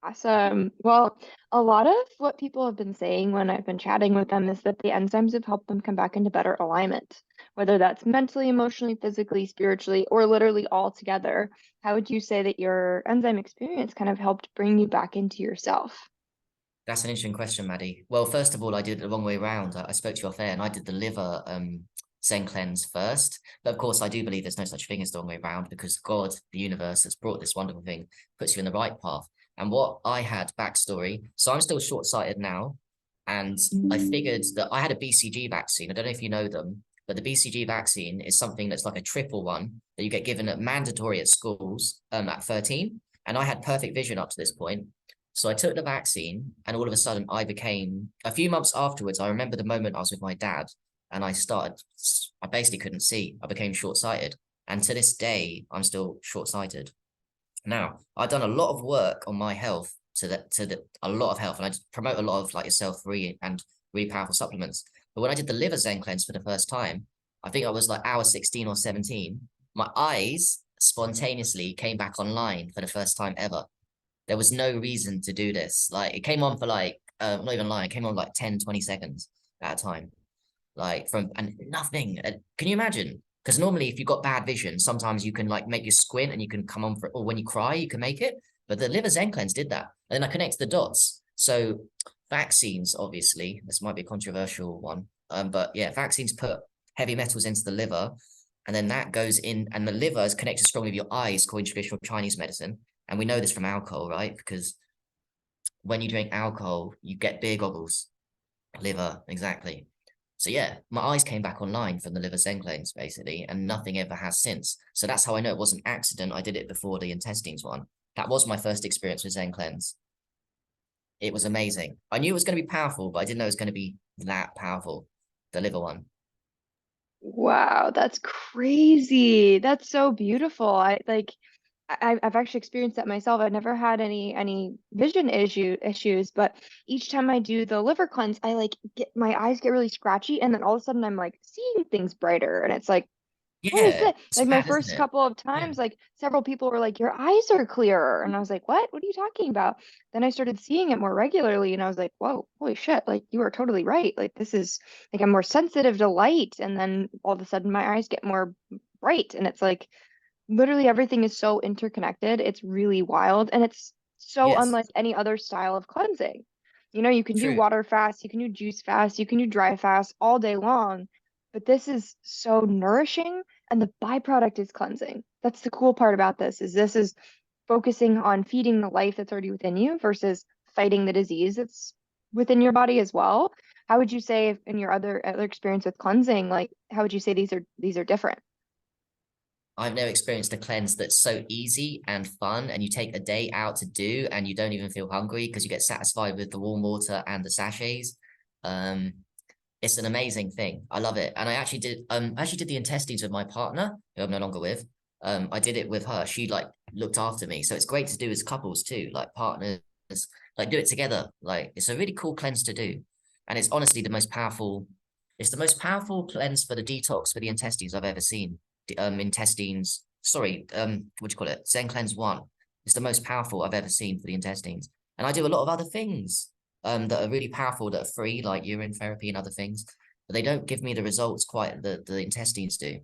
Awesome. Well, a lot of what people have been saying when I've been chatting with them is that the enzymes have helped them come back into better alignment, whether that's mentally, emotionally, physically, spiritually, or literally all together. How would you say that your enzyme experience kind of helped bring you back into yourself? That's an interesting question, Maddie. Well, first of all, I did it the wrong way around. I spoke to you off air and I did the liver Zencleanz first. But of course, I do believe there's no such thing as the wrong way around because God, the universe, has brought this wonderful thing, puts you in the right path. And what I had backstory, so I'm still short-sighted now. And I figured that I had a BCG vaccine. I don't know if you know them, but the BCG vaccine is something that's like a triple one that you get given at mandatory at schools at 13. And I had perfect vision up to this point. So I took the vaccine, and all of a sudden, I became a few months afterwards. I remember the moment I was with my dad, and I basically couldn't see. I became short sighted. And to this day, I'm still short sighted. Now, I've done a lot of work on my health a lot of health, and I just promote a lot of like yourself free and really powerful supplements. But when I did the liver Zencleanz for the first time, I think I was like hour 16 or 17. My eyes spontaneously came back online for the first time ever. There was no reason to do this. Like it came on for like, not even lying, it came on like 10, 20 seconds at a time. Like from, and nothing. Can you imagine? Because normally if you've got bad vision, sometimes you can like make you squint and you can come on for, or when you cry, you can make it. But the liver Zencleanz did that. And then I connected the dots. So vaccines, obviously, this might be a controversial one. But yeah, vaccines put heavy metals into the liver, and then that goes in, and the liver is connected strongly with your eyes, according to traditional Chinese medicine. And we know this from alcohol, right? Because when you drink alcohol, you get beer goggles, liver, exactly. So yeah, my eyes came back online from the liver Zencleanz, basically, and nothing ever has since. So that's how I know it was an accident. I did it before the intestines one. That was my first experience with Zencleanz. It was amazing. I knew it was going to be powerful, but I didn't know it was going to be that powerful, the liver one. Wow, that's crazy. That's so beautiful. I've actually experienced that myself. I've never had any vision issues, but each time I do the liver cleanse, I like get my eyes get really scratchy, and then all of a sudden I'm like seeing things brighter, and it's like, what is Yeah, it? it's Like my mad, isn't first it? couple of Yeah. times, like several people were like, your eyes are clearer, and I was like, what? What are you talking about? Then I started seeing it more regularly, and I was like, whoa, holy shit! Like you are totally right. Like this is like I'm more sensitive to light, and then all of a sudden my eyes get more bright, and it's like literally everything is so interconnected. It's really wild. And it's so Yes, unlike any other style of cleansing. You know, you can do true. water fast, you can do juice fast, you can do dry fast all day long. But this is so nourishing and the byproduct is cleansing. That's the cool part about this is focusing on feeding the life that's already within you versus fighting the disease that's within your body as well. How would you say in your other experience with cleansing, like how would you say these are different? I've never experienced a cleanse that's so easy and fun, and you take a day out to do, and you don't even feel hungry because you get satisfied with the warm water and the sachets. Um, it's an amazing thing. I love it, and I actually did the intestines with my partner, who I'm no longer with. I did it with her. She like looked after me, so it's great to do as couples too, like partners, like do it together. Like it's a really cool cleanse to do, and it's honestly the most powerful. It's the most powerful cleanse for the detox for the intestines I've ever seen intestines. Sorry, what do you call it? Zencleanz 1. It's the most powerful I've ever seen for the intestines. And I do a lot of other things that are really powerful that are free, like urine therapy and other things, but they don't give me the results quite that the intestines do.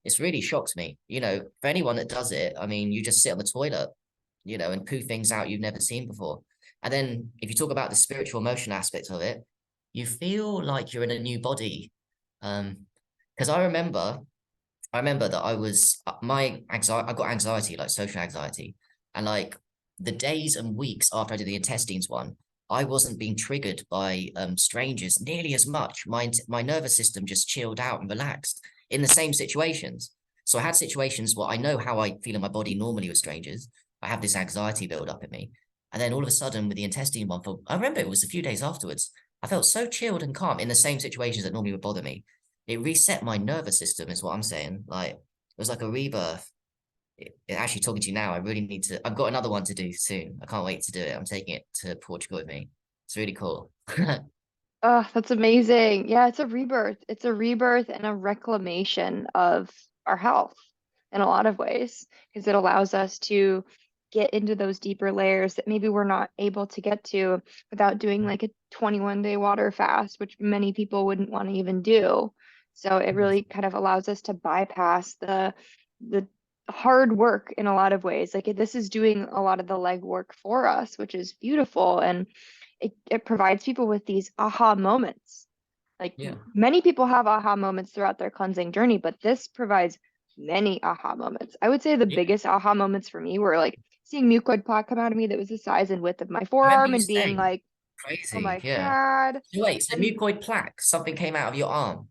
It's really shocked me. You know, for anyone that does it, I mean, you just sit on the toilet, you know, and poo things out you've never seen before. And then if you talk about the spiritual emotion aspect of it, you feel like you're in a new body. Because I remember that I was my anxiety. I got anxiety, like social anxiety, and like the days and weeks after I did the intestines one, I wasn't being triggered by strangers nearly as much. My nervous system just chilled out and relaxed in the same situations. So I had situations where I know how I feel in my body normally with strangers. I have this anxiety build up in me, and then all of a sudden with the intestine one, I remember it was a few days afterwards. I felt so chilled and calm in the same situations that normally would bother me. It reset my nervous system, is what I'm saying. Like it was like a rebirth. Actually, talking to you now, I really need to. I've got another one to do soon. I can't wait to do it. I'm taking it to Portugal with me. It's really cool. Oh, that's amazing. Yeah, it's a rebirth. It's a rebirth and a reclamation of our health in a lot of ways because it allows us to get into those deeper layers that maybe we're not able to get to without doing like a 21-day water fast, which many people wouldn't want to even do. So it really kind of allows us to bypass the hard work in a lot of ways. Like this is doing a lot of the legwork for us, which is beautiful. And it provides people with these aha moments. Like Yeah. many people have aha moments throughout their cleansing journey, but this provides many aha moments. I would say the Yeah. biggest aha moments for me were like seeing mucoid plaque come out of me that was the size and width of my I remember forearm you and being saying. like, oh Crazy. my Yeah. God. So wait, so And mucoid plaque, something came out of your arm.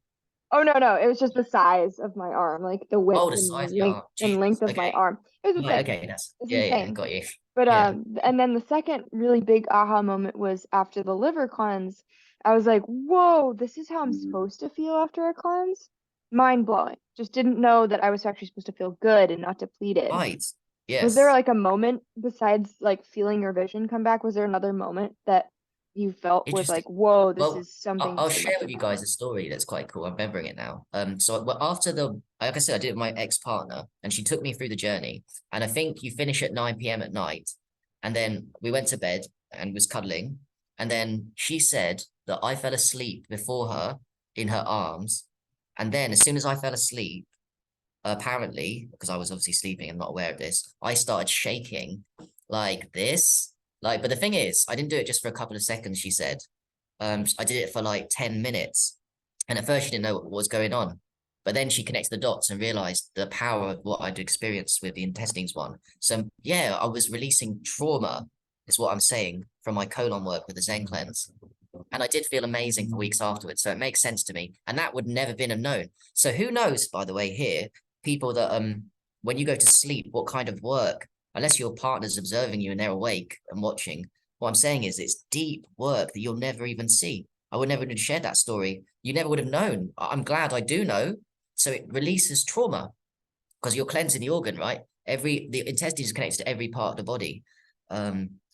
oh no, it was just the size of my arm, like the Oh, width the size and of your length arm. and Jesus. length of my Okay. arm. It was Right, insane. okay, that's It's yeah, insane. got you. But Yeah. and then the second really big aha moment was after the liver cleanse. I was like, whoa, this is how I'm supposed to feel after a cleanse. Mind blowing. Just didn't know that I was actually supposed to feel good and not depleted. Right. Was there Yes. like a moment besides like feeling your vision come back? Was there another moment that you felt was Interesting. like, whoa, this Well, is I'll, something I'll very share much with you important? guys a story that's quite cool. I'm remembering it now. So well, after the, like I said, I did it with my ex-partner, and she took me through the journey. And I think you finish at 9 p.m. at night, and then we went to bed and was cuddling, and then she said that I fell asleep before her in her arms, and then as soon as I fell asleep, apparently, because I was obviously sleeping and not aware of this, I started shaking like this. Like, but the thing is, I didn't do it just for a couple of seconds, she said. I did it for like 10 minutes. And at first she didn't know what was going on. But then she connected the dots and realized the power of what I'd experienced with the intestines one. So yeah, I was releasing trauma, is what I'm saying, from my colon work with the Zencleanz. And I did feel amazing for weeks afterwards. So it makes sense to me. And that would never been have known. So who knows, by the way, here, people that when you go to sleep, what kind of work, unless your partner's observing you and they're awake and watching, what I'm saying is it's deep work that you'll never even see. I would never have shared that story. You never would have known. I'm glad I do know. So it releases trauma because you're cleansing the organ, right? The intestine is connected to every part of the body.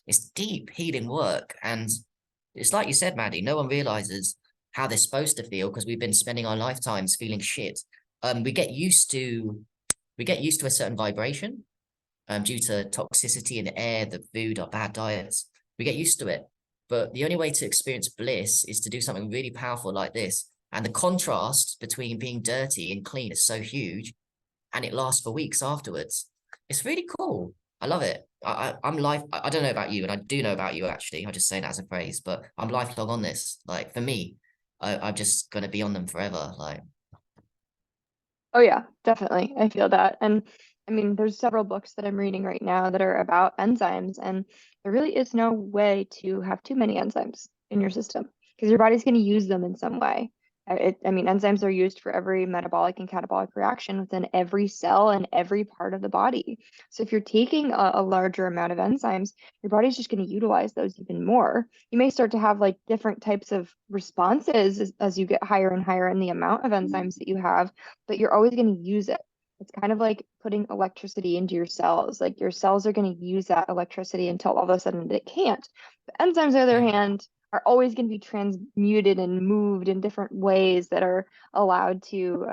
It's deep healing work. And it's like you said, Maddie, no one realizes how they're supposed to feel because we've been spending our lifetimes feeling shit. We get used to a certain vibration due to toxicity in the air, the food, our bad diets. We get used to it. But the only way to experience bliss is to do something really powerful like this. And the contrast between being dirty and clean is so huge, and it lasts for weeks afterwards. It's really cool. I love it. I'm life. I don't know about you, and I do know about you actually. I'm just saying that as a phrase, but I'm lifelong on this. Like for me, I'm just gonna be on them forever. Like Oh yeah, definitely. I feel that. And I mean, there's several books that I'm reading right now that are about enzymes, and there really is no way to have too many enzymes in your system because your body's going to use them in some way. I mean, enzymes are used for every metabolic and catabolic reaction within every cell and every part of the body. So if you're taking a larger amount of enzymes, your body's just going to utilize those even more. You may start to have like different types of responses as you get higher and higher in the amount of enzymes that you have, but you're always going to use it. It's kind of like putting electricity into your cells. Like your cells are going to use that electricity until all of a sudden it can't. But enzymes, on the other yeah, hand, are always going to be transmuted and moved in different ways that are allowed to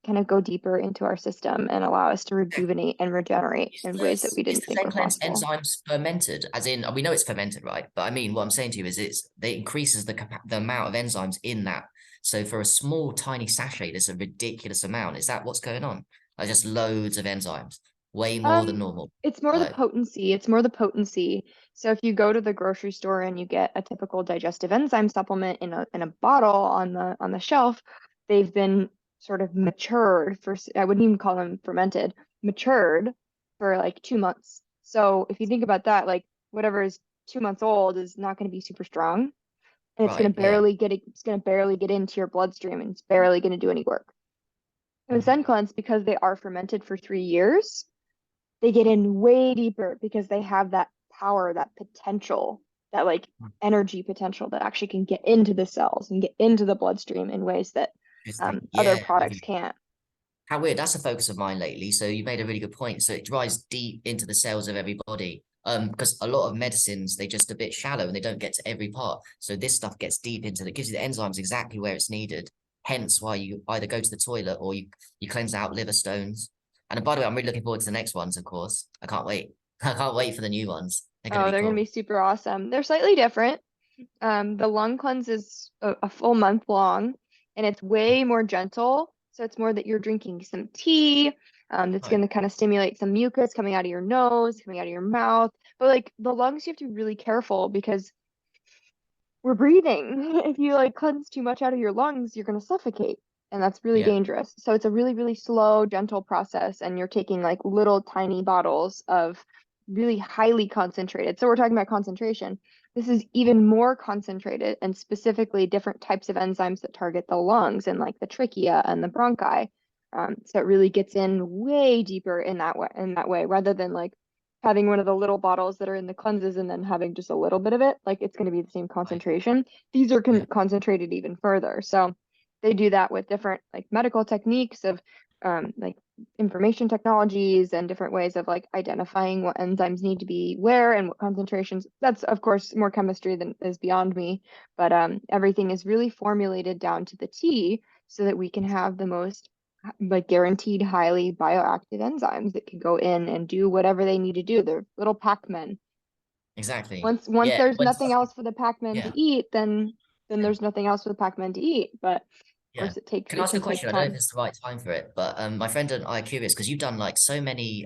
kind of go deeper into our system and allow us to rejuvenate and regenerate in ways that we is didn't the think were Zencleanz possible. enzymes fermented? As in, we know it's fermented, right? But I mean, what I'm saying to you is it increases the amount of enzymes in that. So for a small, tiny sachet, there's a ridiculous amount. Is that what's going on? Like just loads of enzymes, way more than Um, normal. it's more the Like, potency. It's more the potency. So if you go to the grocery store and you get a typical digestive enzyme supplement in a bottle on the shelf, they've been sort of matured for, I wouldn't even call them fermented, matured for like 2 months. So if you think about that, like whatever is 2 months old is not going to be super strong, and right, yeah. it's going to barely get into your bloodstream, and it's barely going to do any work. And with Zencleanz, because they are fermented for 3 years, they get in way deeper because they have that power, that potential, that like energy potential that actually can get into the cells and get into the bloodstream in ways that Interesting. other Yeah, products really. can't. How weird. That's a focus of mine lately. So you made a really good point. So it drives deep into the cells of everybody. Because a lot of medicines, they just a bit shallow and they don't get to every part. So this stuff gets deep into it, gives you the enzymes exactly where it's needed. Hence why you either go to the toilet or you cleanse out liver stones. And by the way, I'm really looking forward to the next ones, of course. I can't wait. I can't wait for the new ones. They're gonna Oh, be they're gonna be cool. super awesome. They're slightly different. The lung cleanse is a full month long, and it's way more gentle. So it's more that you're drinking some tea. That's Right. going to kind of stimulate some mucus coming out of your nose, coming out of your mouth. But like the lungs, you have to be really careful because we're breathing. If you like cleanse too much out of your lungs, you're going to suffocate, and that's really Yeah. dangerous. So it's a really, really slow, gentle process, and you're taking like little tiny bottles of really highly concentrated. So we're talking about concentration. This is even more concentrated and specifically different types of enzymes that target the lungs and like the trachea and the bronchi. So it really gets in way deeper in that way, rather than like having one of the little bottles that are in the cleanses and then having just a little bit of it, like it's going to be the same Right. concentration. These are Yeah. concentrated even further. So they do that with different like medical techniques of like information technologies and different ways of like identifying what enzymes need to be where and what concentrations. That's of course more chemistry than is beyond me, but everything is really formulated down to the T so that we can have the most like guaranteed highly bioactive enzymes that can go in and do whatever they need to do. They're little Pac-Men. Exactly. Once Yeah. there's When nothing else for the Pac-Man yeah. to eat, then there's nothing else for the Pac-Man to eat. But of Yeah. course Can I it ask a can take question? I don't know if time. it's the right time for it, but my friend and I are curious because you've done like so many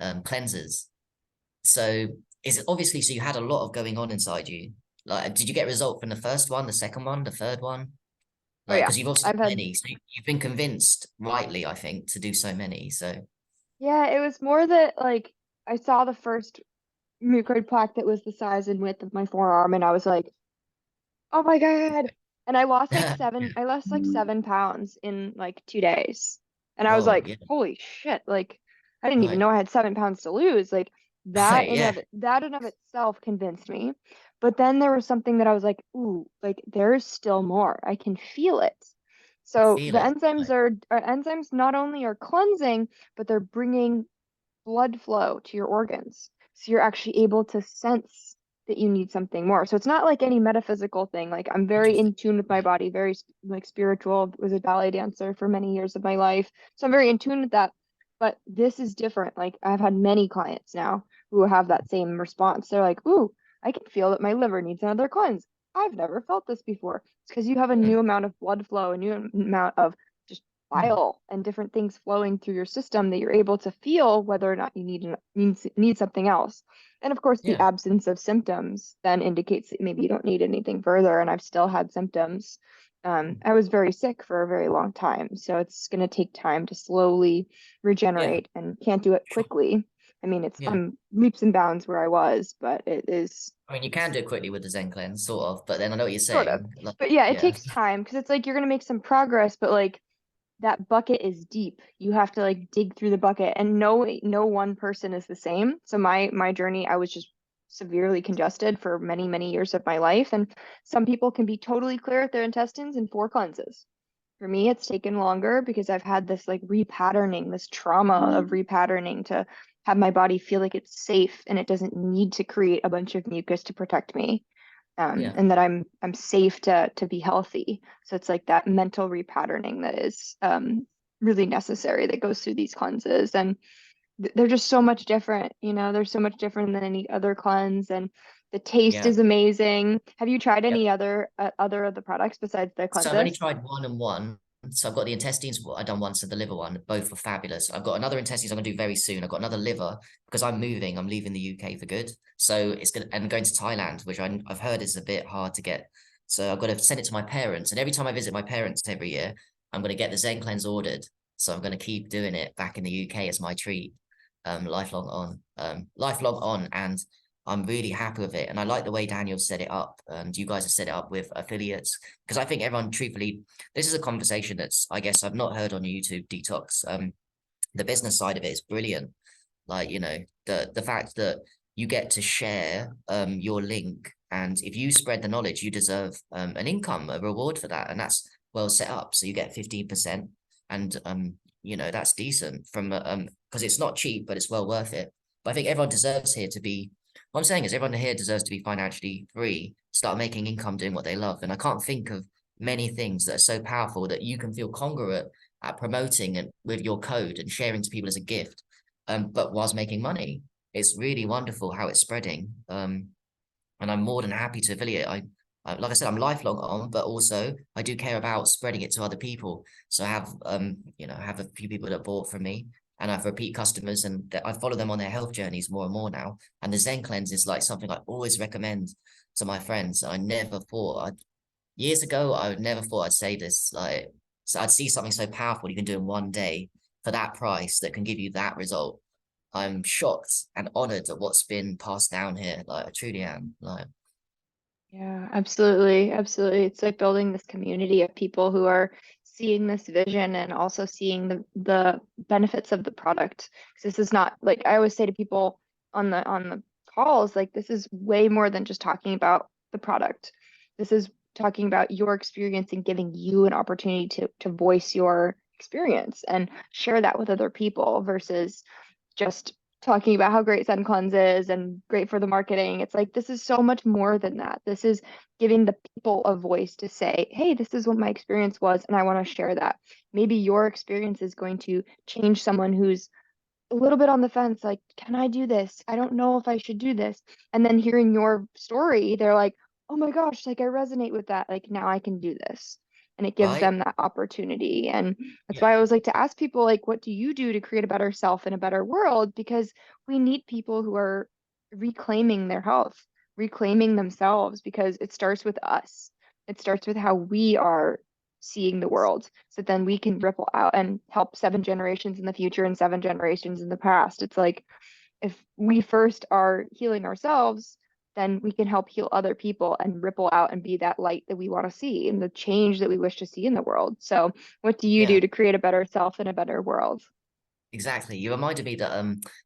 cleansers. So is it obviously so you had a lot of going on inside you? Like, did you get a result from the first one, the second one, the third one? Oh Like, yeah. because you've obviously I've done had many, so you've been convinced rightly, I think, to do so many. So yeah, it was more that like I saw the first mucoid plaque that was the size and width of my forearm and I was like, oh my God. And I lost like 7 pounds in like 2 days. And I was whoa, like, yeah, holy shit. Like, I didn't even right, know I had 7 pounds to lose. Like right, yeah, that in of itself convinced me. But then there was something that I was like, ooh, like there's still more. I can feel it. So feel the it, enzymes right, are enzymes not only are cleansing, but they're bringing blood flow to your organs. So you're actually able to sense that you need something more. So it's not like any metaphysical thing. Like I'm very interesting, in tune with my yeah, body, very like spiritual, was a ballet dancer for many years of my life. So I'm very in tune with that. But this is different. Like I've had many clients now who have that same response. They're like, ooh, I can feel that my liver needs another cleanse. I've never felt this before. It's because you have a hmm, new amount of blood flow, a new amount of just hmm, bile and different things flowing through your system that you're able to feel whether or not you need something else. And of course, the yeah, absence of symptoms then indicates that maybe you don't need anything further. And I've still had symptoms. I was very sick for a very long time, so it's going to take time to slowly yeah, regenerate and can't do it sure, quickly. I mean, it's yeah. I'm leaps and bounds where I was, but it is I mean, you can it's do it quickly with the Zencleanz, sort of, but then I know what you're sort of. saying. Like, But yeah, it yeah, takes time because it's like you're going to make some progress, but like that bucket is deep. You have to like dig through the bucket and no one person is the same. So my journey, I was just severely congested for many, many years of my life. And some people can be totally clear with their intestines in 4 cleanses. For me, it's taken longer because I've had this like repatterning, this trauma of repatterning to have my body feel like it's safe and it doesn't need to create a bunch of mucus to protect me, yeah, and that I'm safe to be healthy. So it's like that mental repatterning that is really necessary that goes through these cleanses, and they're just so much different. You know, they're so much different than any other cleanse, and the taste yeah. is amazing. Have you tried Yep. any other of the products besides the So I've only cleanses? tried one and one. So I've got the intestines, I done once, and the liver one. Both were fabulous. I've got another intestines I'm gonna do very soon. I've got another liver because I'm moving. I'm leaving the UK for good. So it's gonna and going to Thailand, which I've heard is a bit hard to get. So I've got to send it to my parents. And every time I visit my parents every year, I'm gonna get the Zencleanz ordered. So I'm gonna keep doing it back in the UK as my treat. Lifelong on. And I'm really happy with it. And I like the way Daniel set it up. And you guys have set it up with affiliates. Because I think everyone, truthfully, this is a conversation that's, I guess, I've not heard on YouTube Detox. The business side of it is brilliant. Like, the fact that you get to share your link. And if you spread the knowledge, you deserve an income, a reward for that. And that's well set up. So you get 15%. And that's decent from because it's not cheap, but it's well worth it. But I think everyone deserves here to be what I'm saying is everyone here deserves to be financially free, start making income doing what they love. And I can't think of many things that are so powerful that you can feel congruent at promoting it with your code and sharing to people as a gift, but whilst making money. it's really wonderful how it's spreading. And I'm more than happy to affiliate. Like I said, I'm lifelong on, but also I do care about spreading it to other people. So I have, I have a few people that bought from me, and I have repeat customers, and I follow them on their health journeys more and more now. And the Zencleanz is like something I always recommend to my friends. I never thought years ago, I would never thought I'd say this. Like, so I'd see something so powerful you can do in one day for that price that can give you that result. I'm shocked and honored at what's been passed down here. Like, I truly am. Like, Yeah, absolutely. Absolutely. It's like building this community of people who are seeing this vision and also seeing the benefits of the product. 'Cause this is not like I always say to people on the calls, like this is way more than just talking about the product. This is talking about your experience and giving you an opportunity to voice your experience and share that with other people versus just talking about how great Zencleanz is and great for the marketing. It's like this is so much more than that. This is giving the people a voice to say, hey, this is what my experience was, and I want to share that. Maybe your experience is going to change someone who's a little bit on the fence, like, can I do this? I don't know if I should do this. And then hearing your story, they're like, oh my gosh, like I resonate with that. Like now I can do this. And it gives right? them that opportunity. And that's why I Yeah. always like to ask people, like, what do you do to create a better self and a better world? Because we need people who are reclaiming their health, reclaiming themselves, because it starts with us. It starts with how we are seeing the world so then we can ripple out and help 7 generations in the future and 7 generations in the past. It's like if we first are healing ourselves, then we can help heal other people and ripple out and be that light that we want to see and the change that we wish to see in the world. So what do you do Yeah. to create a better self and a better world? Exactly. You reminded me that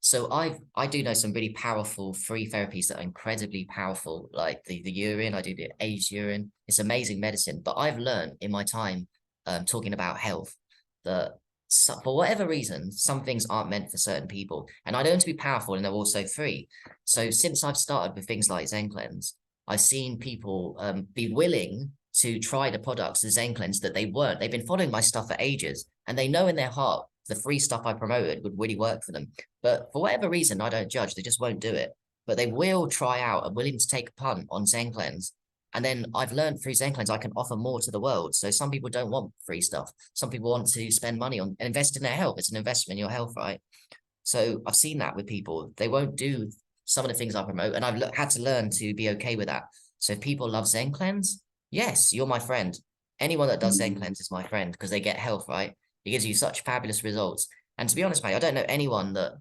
so I do know some really powerful free therapies that are incredibly powerful, like the urine, I do the aged urine. It's amazing medicine. But I've learned in my time talking about health that for whatever reason, some things aren't meant for certain people. And I know them to be powerful and they're also free. So since I've started with things like Zencleanz, I've seen people be willing to try the products, the Zencleanz, that they weren't. They've been following my stuff for ages, and they know in their heart the free stuff I promoted would really work for them. But for whatever reason, I don't judge. They just won't do it. But they will try out and willing to take a punt on Zencleanz. And then I've learned through Zencleanz I can offer more to the world. So some people don't want free stuff. Some people want to spend money on and invest in their health. It's an investment in your health, right? So I've seen that with people. They won't do some of the things I promote, and I've had to learn to be okay with that. So if people love Zencleanz, yes, you're my friend. Anyone that does Zencleanz is my friend because they get health, right? It gives you such fabulous results. And to be honest, mate, I don't know anyone that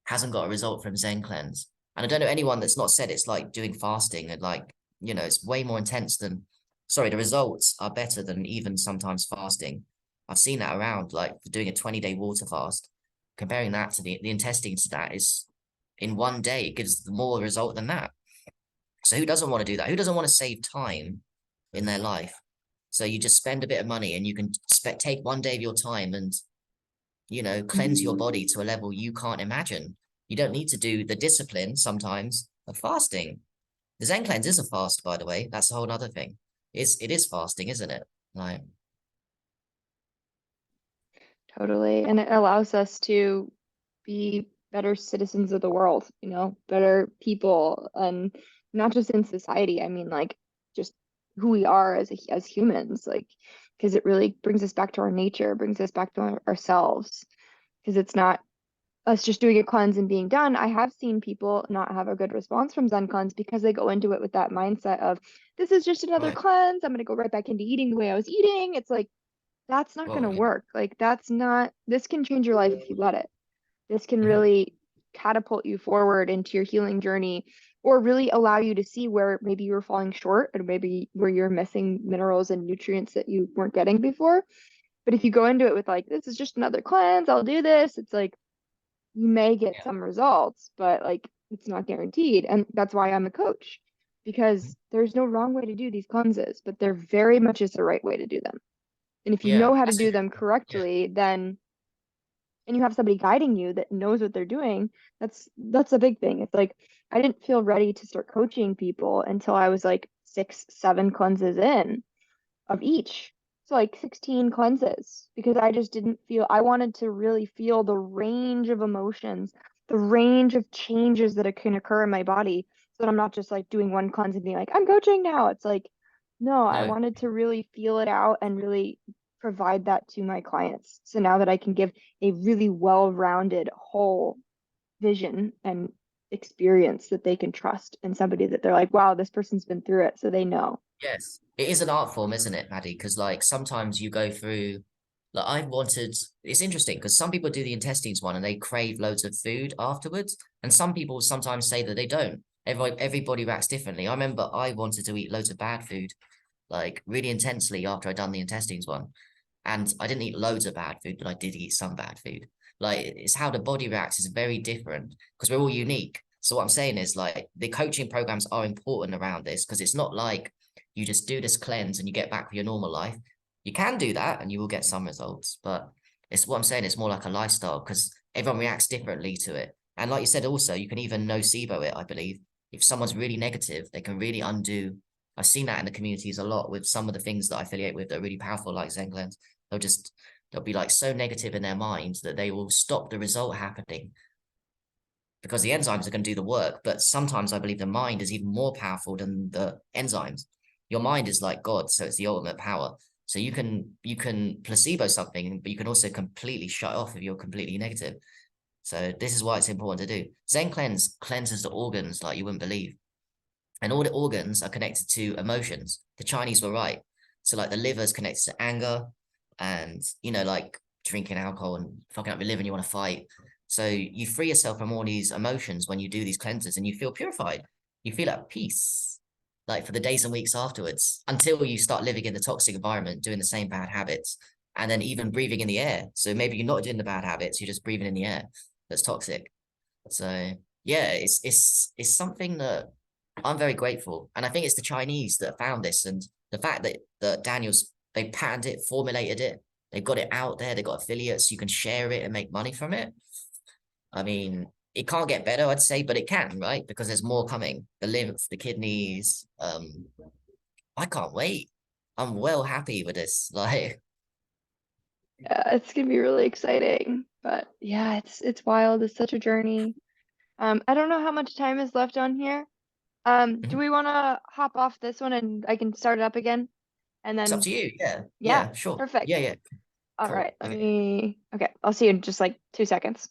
hasn't got a result from Zencleanz. And I don't know anyone that's not said it's like doing fasting and like, it's way more intense than, sorry, the results are better than even sometimes fasting. I've seen that around, like doing a 20-day water fast. Comparing that to the intestines to that is in one day, it gives more result than that. So who doesn't want to do that? Who doesn't want to save time in their life? So you just spend a bit of money and you can take one day of your time and, cleanse your body to a level you can't imagine. You don't need to do the discipline sometimes of fasting. The Zencleanz is a fast, by the way. That's a whole other thing. It is fasting, isn't it? Like, Totally. And it allows us to be better citizens of the world, better people, and not just in society. I mean, like just who we are as humans, like because it really brings us back to our nature, brings us back to ourselves. Because it's not us just doing a cleanse and being done. I have seen people not have a good response from Zen cleanse because they go into it with that mindset of this is just another right, cleanse. I'm gonna go right back into eating the way I was eating. It's like that's not well, gonna work. Like that's not, this can change your life if you let it. This can really catapult you forward into your healing journey or really allow you to see where maybe you were falling short or maybe where you're missing minerals and nutrients that you weren't getting before. But if you go into it with like, this is just another cleanse, I'll do this, it's like you may get yeah, some results, but like it's not guaranteed. And that's why I'm a coach because there's no wrong way to do these cleanses, but there very much is the right way to do them. And if you yeah, know how to that's do it. them Yeah, correctly, then and you have somebody guiding you that knows what they're doing, that's a big thing. It's like I didn't feel ready to start coaching people until I was like 6, 7 cleanses in of each. So like 16 cleanses because I just didn't feel I wanted to really feel the range of emotions the range of changes that can occur in my body so that I'm not just like doing one cleanse and being like, I'm coaching now. It's like, no, I No. wanted to really feel it out and really provide that to my clients. So now that I can give a really well-rounded whole vision and experience that they can trust in somebody that they're like, wow, this person's been through it, so they know. Yes, it is an art form, isn't it, Maddie? Because like sometimes you go through, like I wanted. It's interesting because some people do the intestines one and they crave loads of food afterwards, and some people sometimes say that they don't. Everybody reacts differently. I remember I wanted to eat loads of bad food, like really intensely after I'd done the intestines one, and I didn't eat loads of bad food, but I did eat some bad food. Like it's how the body reacts is very different because we're all unique. So what I'm saying is like the coaching programs are important around this because it's not like you just do this cleanse and you get back with your normal life. You can do that and you will get some results, but it's what I'm saying, it's more like a lifestyle because everyone reacts differently to it. And like you said, also, you can even nocebo it, I believe. If someone's really negative, they can really undo. I've seen that in the communities a lot with some of the things that I affiliate with that are really powerful, like Zencleanz. They'll just, they'll be like so negative in their minds that they will stop the result happening because the enzymes are going to do the work. But sometimes I believe the mind is even more powerful than the enzymes. Your mind is like God, so it's the ultimate power. So you can placebo something, but you can also completely shut off if you're completely negative. So this is why it's important to do. Zencleanz cleanses the organs like you wouldn't believe. And all the organs are connected to emotions. The Chinese were right. So like the liver is connected to anger and, like drinking alcohol and fucking up your liver and you want to fight. So you free yourself from all these emotions when you do these cleanses and you feel purified. You feel at peace, like for the days and weeks afterwards, until you start living in the toxic environment, doing the same bad habits, and then even breathing in the air. So maybe you're not doing the bad habits, you're just breathing in the air that's toxic. So yeah, it's something that I'm very grateful. And I think it's the Chinese that found this and the fact that Daniel's they patented it, formulated it, they've got it out there, they've got affiliates, you can share it and make money from it. I mean, it can't get better, I'd say, but it can, right? Because there's more coming. The liver, the kidneys. I can't wait. I'm well happy with this. Like, Yeah, it's gonna be really exciting. But yeah, it's wild. It's such a journey. I don't know how much time is left on here. Do mhm. we want to hop off this one and I can start it up again? And It's up then, to you. Yeah. yeah, Yeah, sure. perfect. Yeah, yeah. All Cool. right, let Okay. me, okay, I'll see you in just like 2 seconds.